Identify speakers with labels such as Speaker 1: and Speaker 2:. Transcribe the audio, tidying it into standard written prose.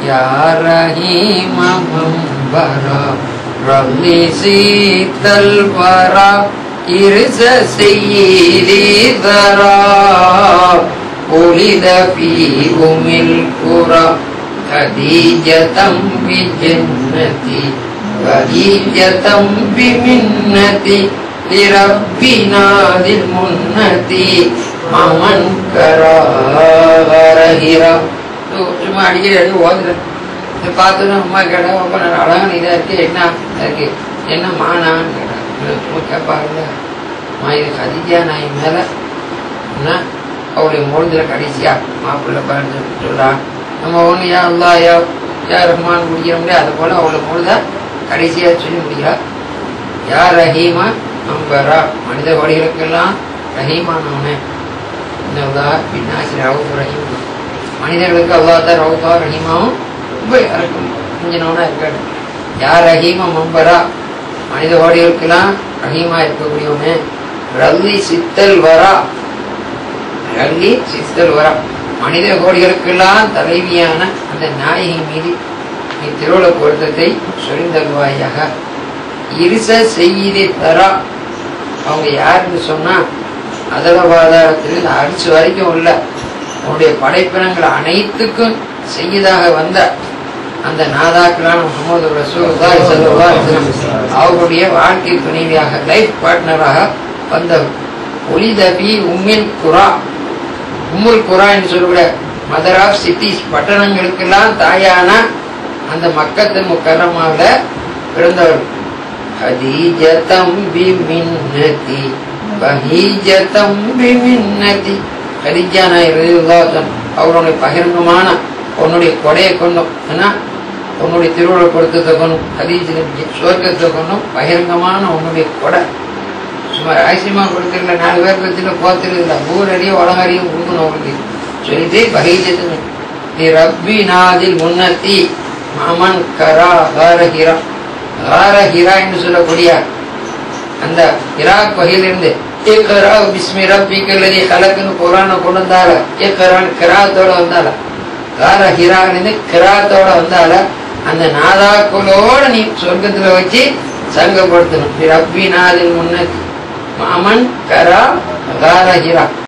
Speaker 1: யா Rahim மம்பரா Raleigh Sheetal வரா இர்ஸ சய்யிதி தரா உலித ஃபீ உமில் குரா கதீஜதம் B ஜன்னதி கதீஜதம் B மின்னதி லிரப்பினா தில் முன்னதி மமன் கரஹிரா. சும்மா அடிக்கடி ஓதுறேன். இதை பார்த்தோன்னா அம்மா கேட்டா ரொம்ப அழகான இதாக இருக்கு, என்ன இருக்கு, என்ன மானான்னு கேட்டாங்க. கேட்பாங்க, அம்மா இது கதிஜா நாய் மேலே அவளுடைய முழுதுல கடைசியா மாப்பிள்ளை பாருன்னு சொல்றா. நம்ம ஒன்று யா அல்லா யா ரஹ்மான் முடிக்கிற முடியாது, அதை போல அவளை முழுத கடைசியா சொல்லி முடிக்கிறா. யா ரஹீமா நம்பரா, மனித வழிகளுக்கெல்லாம் ரஹீமானவனே. இன்னுதா பின்னாசி ரவுஃப் ரஹீம், மனிதர்களுக்கு அல்லாஹ் ரவுஃபா ரஹீமாவும் ரொம்ப இறக்கும் செஞ்சனவனா இருக்காரு. யார் ரஹீமா மம்பரா, மனித கோடிகளுக்கெல்லாம் ரஹீமா இருக்கக்கூடியவனே. ரல்லி சித்தல் வரா, ரல்லி சித்தல் வரா, மனித கோடிகளுக்கெல்லாம் தலைவியான அந்த நாயகி மீது நீ திருவுள பொருத்தத்தை சொரிந்தல்வாயாக. இருச செய்தி தரா, அவங்க யாருன்னு சொன்னா அதரவாதாரத்தில் அரிச்சு வரைக்கும் உள்ள உன்னுடைய படைப்பினங்கள் அனைத்துக்கும் செய்யதாக வந்த அந்த நாதாக்களான முஹம்மது ரசூலுல்லாஹி ஸல்லல்லாஹு அலைஹி வஸல்லம் அவருடைய வாழ்க்கை துணைவியாக லைஃப் பார்ட்னராக வந்தவர். ஒலிதபி உம்மில் குரா, உம்முல் குரா என்று சொல்லக்கூடிய மதர் ஆஃப் சிட்டிஸ், பட்டணங்களுக்கெல்லாம் தாயான அந்த மக்கத்து முக்கரமாக பிறந்தவர். ஹதீஜதம் பி மின்னதி வஹீஜதம் பி மின்னதி, கதீஜா நாயர் ரலியல்லாஹு அன்ஹா அவருடைய பகிரங்கமான உன்னுடைய கொடையை கொண்டும், ஏன்னா உன்னுடைய திருவிழா பொருத்தத்தை கொண்டும், கதீஜா சுவர்க்கத்தை கொண்டும் பகிரங்கமான உன்னுடைய கொடை. சும்மா ராசியமா கொடுத்துல 4 பேர் பத்தில போத்துல இல்லை, ஊரடியும் உலகறியும் கொடுக்கணும் அவங்களுக்கு சொல்லிட்டு பகீஜத்து நீ ரப்பி நாதில் முன்னத்தி மாமன் கரா காரஹிரா. காரஹிரா என்று சொல்லக்கூடிய அந்த இராக் வகையிலிருந்து இக்ரா பிஸ்மி ரப்பிக்கல் லதீ கலக்னு குர்ஆனை கொண்டு வந்தால, இக்ரான் கிராத்தோட வந்தால, காரஹிரான்னு கிராத்தோட வந்தால அந்த நாதாக்களோட நீ சொர்க்கத்துல வச்சு சங்கப்படுத்தணும். ரப்பி நாதில் முன்னத்தி மாமன் கரா காரஹிரா.